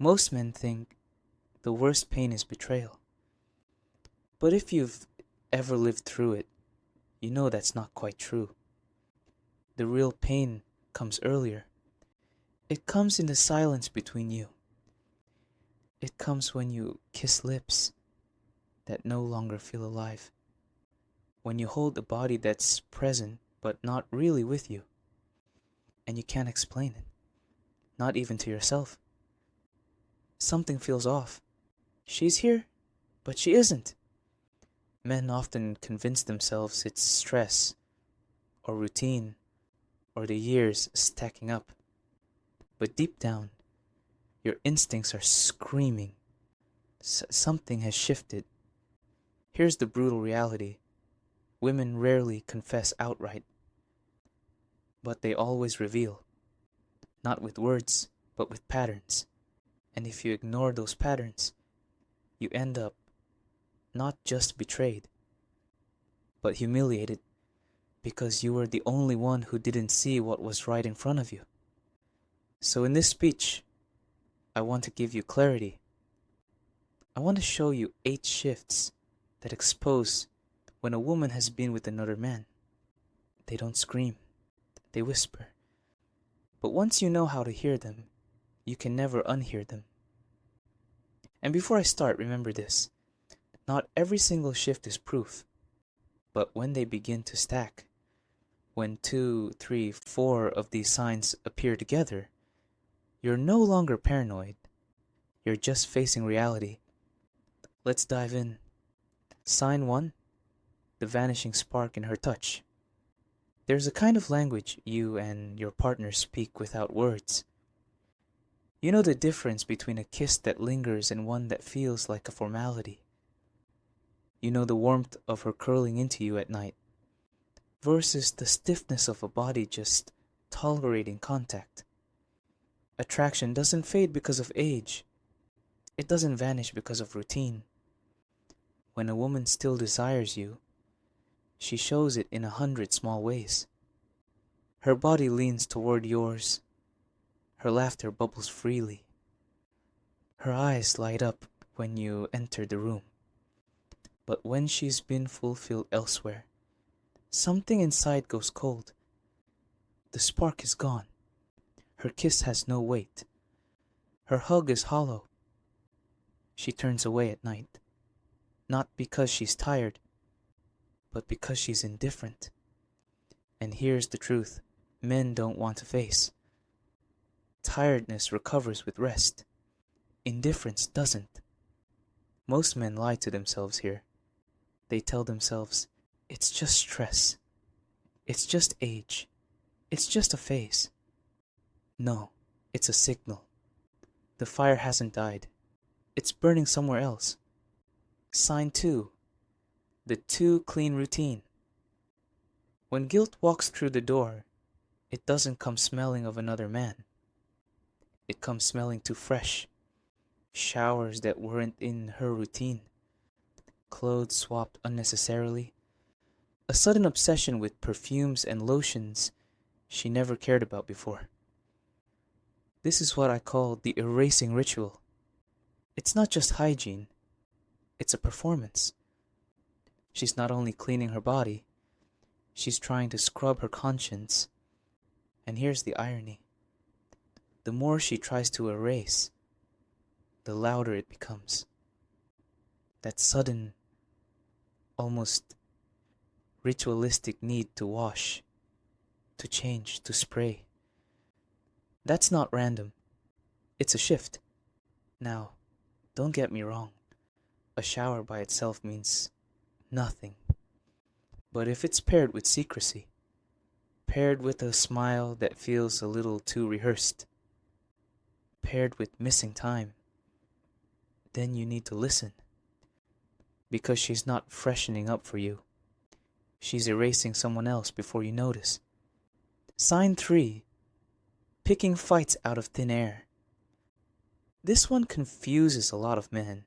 Most men think the worst pain is betrayal. But if you've ever lived through it, you know that's not quite true. The real pain comes earlier. It comes in the silence between you. It comes when you kiss lips that no longer feel alive. When you hold a body that's present but not really with you. And you can't explain it. Not even to yourself. Something feels off. She's here, but she isn't. Men often convince themselves it's stress, or routine, or the years stacking up. But deep down, your instincts are screaming. Something has shifted. Here's the brutal reality. Women rarely confess outright, but they always reveal. Not with words, but with patterns. And if you ignore those patterns, you end up not just betrayed, but humiliated because you were the only one who didn't see what was right in front of you. So in this speech, I want to give you clarity. I want to show you 8 shifts that expose when a woman has been with another man. They don't scream, they whisper. But once you know how to hear them, you can never unhear them. And before I start, remember this. Not every single shift is proof, but when they begin to stack, when 2, 3, 4 of these signs appear together, you're no longer paranoid. You're just facing reality. Let's dive in. Sign 1, the vanishing spark in her touch. There's a kind of language you and your partner speak without words. You know the difference between a kiss that lingers and one that feels like a formality. You know the warmth of her curling into you at night versus the stiffness of a body just tolerating contact. Attraction doesn't fade because of age. It doesn't vanish because of routine. When a woman still desires you, she shows it in 100 small ways. Her body leans toward yours. Her laughter bubbles freely. Her eyes light up when you enter the room. But when she's been fulfilled elsewhere, something inside goes cold. The spark is gone. Her kiss has no weight. Her hug is hollow. She turns away at night. Not because she's tired, but because she's indifferent. And here's the truth men don't want to face. Tiredness recovers with rest. Indifference doesn't. Most men lie to themselves here. They tell themselves, it's just stress. It's just age. It's just a phase. No, it's a signal. The fire hasn't died. It's burning somewhere else. Sign 2, the too clean routine. When guilt walks through the door, it doesn't come smelling of another man. It comes smelling too fresh. Showers that weren't in her routine. Clothes swapped unnecessarily. A sudden obsession with perfumes and lotions she never cared about before. This is what I call the erasing ritual. It's not just hygiene. It's a performance. She's not only cleaning her body, she's trying to scrub her conscience. And here's the irony. The more she tries to erase, the louder it becomes. That sudden, almost ritualistic need to wash, to change, to spray. That's not random. It's a shift. Now, don't get me wrong. A shower by itself means nothing. But if it's paired with secrecy, paired with a smile that feels a little too rehearsed, paired with missing time, then you need to listen. Because she's not freshening up for you. She's erasing someone else before you notice. Sign 3, picking fights out of thin air. This one confuses a lot of men.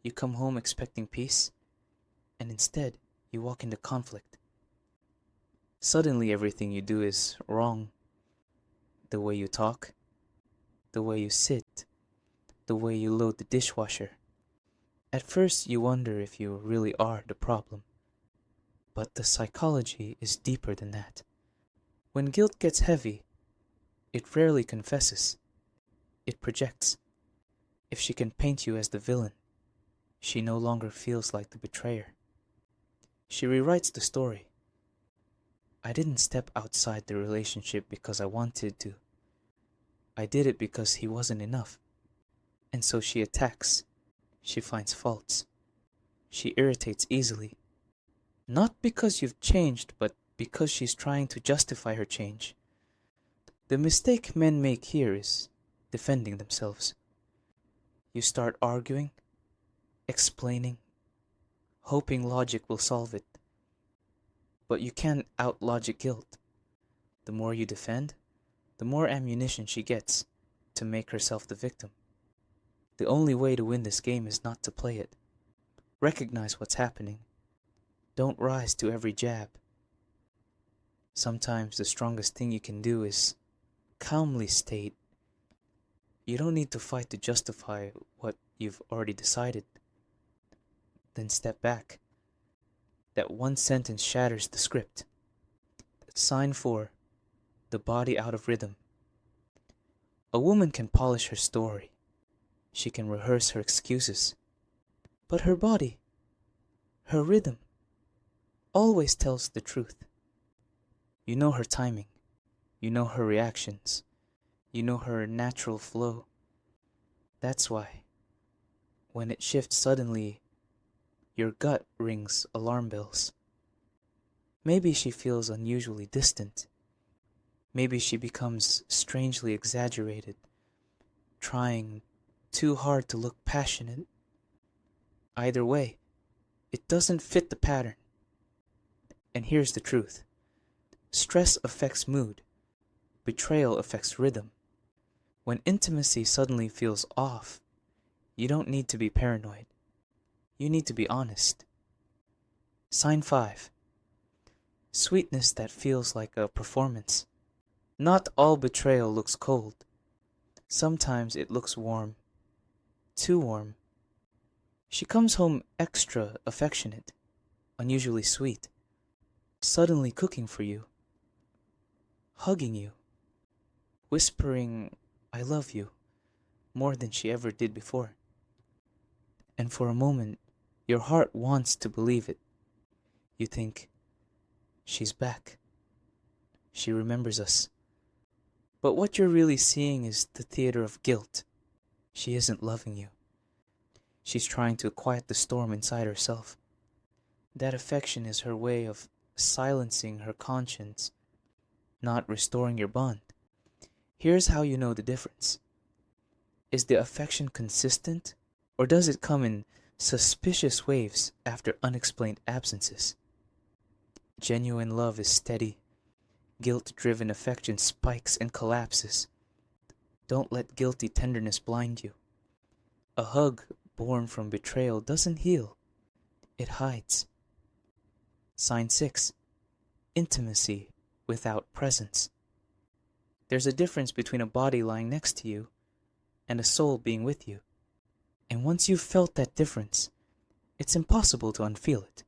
You come home expecting peace, and instead you walk into conflict. Suddenly everything you do is wrong. The way you talk, the way you sit, the way you load the dishwasher. At first you wonder if you really are the problem, but the psychology is deeper than that. When guilt gets heavy, it rarely confesses. It projects. If she can paint you as the villain, she no longer feels like the betrayer. She rewrites the story. I didn't step outside the relationship because I wanted to. I did it because he wasn't enough. And so she attacks. She finds faults. She irritates easily. Not because you've changed, but because she's trying to justify her change. The mistake men make here is defending themselves. You start arguing, explaining, hoping logic will solve it. But you can't out-logic guilt. The more you defend, the more ammunition she gets to make herself the victim. The only way to win this game is not to play it. Recognize what's happening. Don't rise to every jab. Sometimes the strongest thing you can do is calmly state, you don't need to fight to justify what you've already decided. Then step back. That one sentence shatters the script. Sign 4. The body out of rhythm. A woman can polish her story. She can rehearse her excuses. But her body, her rhythm, always tells the truth. You know her timing. You know her reactions. You know her natural flow. That's why, when it shifts suddenly, your gut rings alarm bells. Maybe she feels unusually distant. Maybe she becomes strangely exaggerated, trying too hard to look passionate. Either way, it doesn't fit the pattern. And here's the truth. Stress affects mood. Betrayal affects rhythm. When intimacy suddenly feels off, you don't need to be paranoid. You need to be honest. Sign 5. Sweetness that feels like a performance. Not all betrayal looks cold. Sometimes it looks warm. Too warm. She comes home extra affectionate, unusually sweet, suddenly cooking for you, hugging you, whispering, I love you, more than she ever did before. And for a moment, your heart wants to believe it. You think, she's back. She remembers us. But what you're really seeing is the theater of guilt. She isn't loving you. She's trying to quiet the storm inside herself. That affection is her way of silencing her conscience, not restoring your bond. Here's how you know the difference. Is the affection consistent, or does it come in suspicious waves after unexplained absences? Genuine love is steady. Guilt-driven affection spikes and collapses. Don't let guilty tenderness blind you. A hug born from betrayal doesn't heal. It hides. Sign 6. Intimacy without presence. There's a difference between a body lying next to you and a soul being with you. And once you've felt that difference, it's impossible to unfeel it.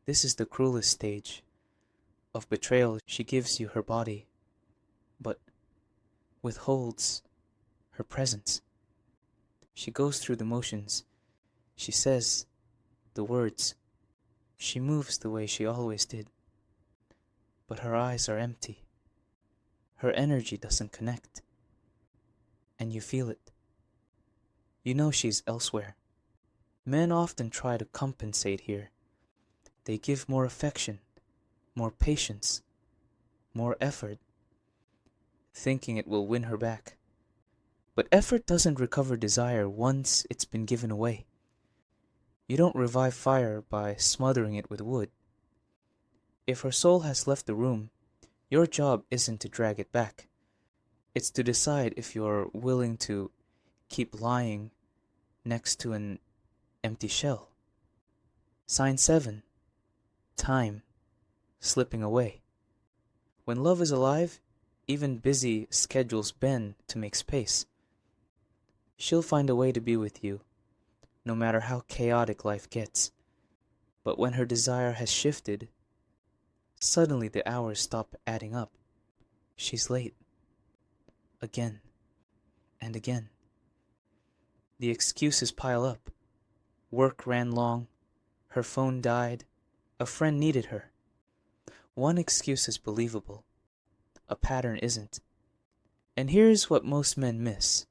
This is the cruelest stage of betrayal. She gives you her body, but withholds her presence. She goes through the motions. She says the words. She moves the way she always did. But her eyes are empty. Her energy doesn't connect. And you feel it. You know she's elsewhere. Men often try to compensate here. They give more affection, more patience, more effort, thinking it will win her back. But effort doesn't recover desire once it's been given away. You don't revive fire by smothering it with wood. If her soul has left the room, your job isn't to drag it back. It's to decide if you're willing to keep lying next to an empty shell. Sign 7. Time slipping away. When love is alive, even busy schedules bend to make space. She'll find a way to be with you, no matter how chaotic life gets. But when her desire has shifted, suddenly the hours stop adding up. She's late. Again and again. The excuses pile up. Work ran long. Her phone died. A friend needed her. One excuse is believable. A pattern isn't. And here's what most men miss.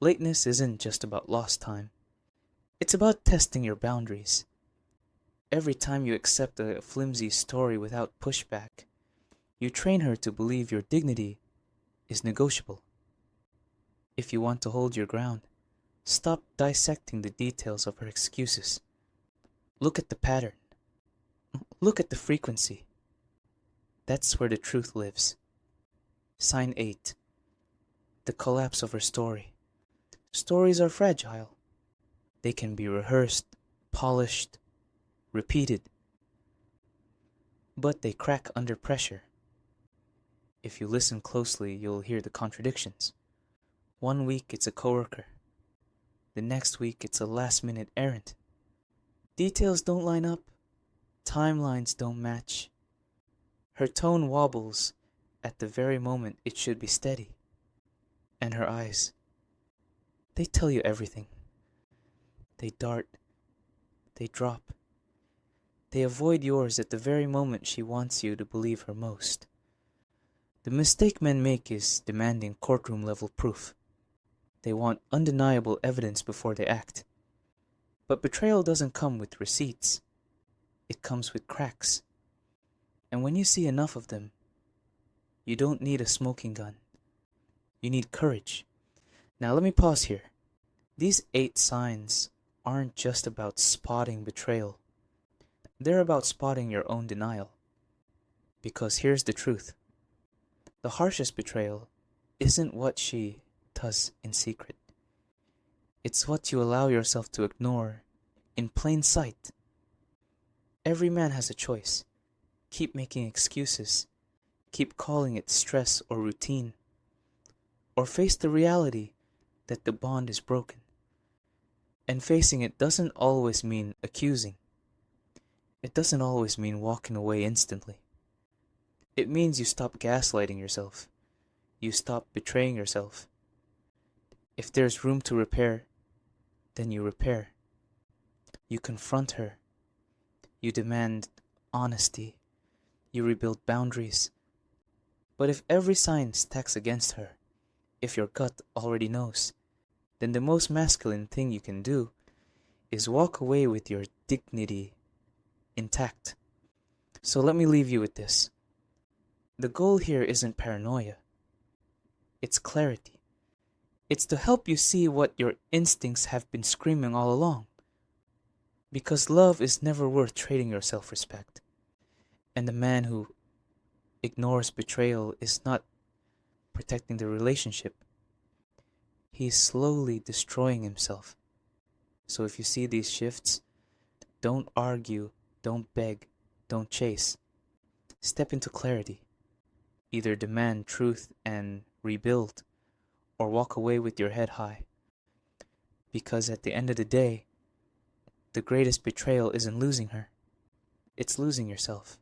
Lateness isn't just about lost time. It's about testing your boundaries. Every time you accept a flimsy story without pushback, you train her to believe your dignity is negotiable. If you want to hold your ground, stop dissecting the details of her excuses. Look at the pattern. Look at the frequency. That's where the truth lives. Sign 8. The collapse of her story. Stories are fragile. They can be rehearsed, polished, repeated. But they crack under pressure. If you listen closely, you'll hear the contradictions. One week it's a coworker. The next week it's a last-minute errand. Details don't line up. Timelines don't match. Her tone wobbles at the very moment it should be steady. And her eyes, they tell you everything. They dart. They drop. They avoid yours at the very moment she wants you to believe her most. The mistake men make is demanding courtroom-level proof. They want undeniable evidence before they act. But betrayal doesn't come with receipts. It comes with cracks. And when you see enough of them, you don't need a smoking gun. You need courage. Now let me pause here. These 8 signs aren't just about spotting betrayal. They're about spotting your own denial. Because here's the truth. The harshest betrayal isn't what she does in secret. It's what you allow yourself to ignore in plain sight. Every man has a choice. Keep making excuses. Keep calling it stress or routine. Or face the reality that the bond is broken. And facing it doesn't always mean accusing. It doesn't always mean walking away instantly. It means you stop gaslighting yourself. You stop betraying yourself. If there's room to repair, then you repair. You confront her. You demand honesty. You rebuild boundaries. But if every sign stacks against her, if your gut already knows, then the most masculine thing you can do is walk away with your dignity intact. So let me leave you with this. The goal here isn't paranoia. It's clarity. It's to help you see what your instincts have been screaming all along. Because love is never worth trading your self-respect. And the man who ignores betrayal is not protecting the relationship. He's slowly destroying himself. So if you see these shifts, don't argue, don't beg, don't chase. Step into clarity. Either demand truth and rebuild, or walk away with your head high. Because at the end of the day, the greatest betrayal isn't losing her. It's losing yourself.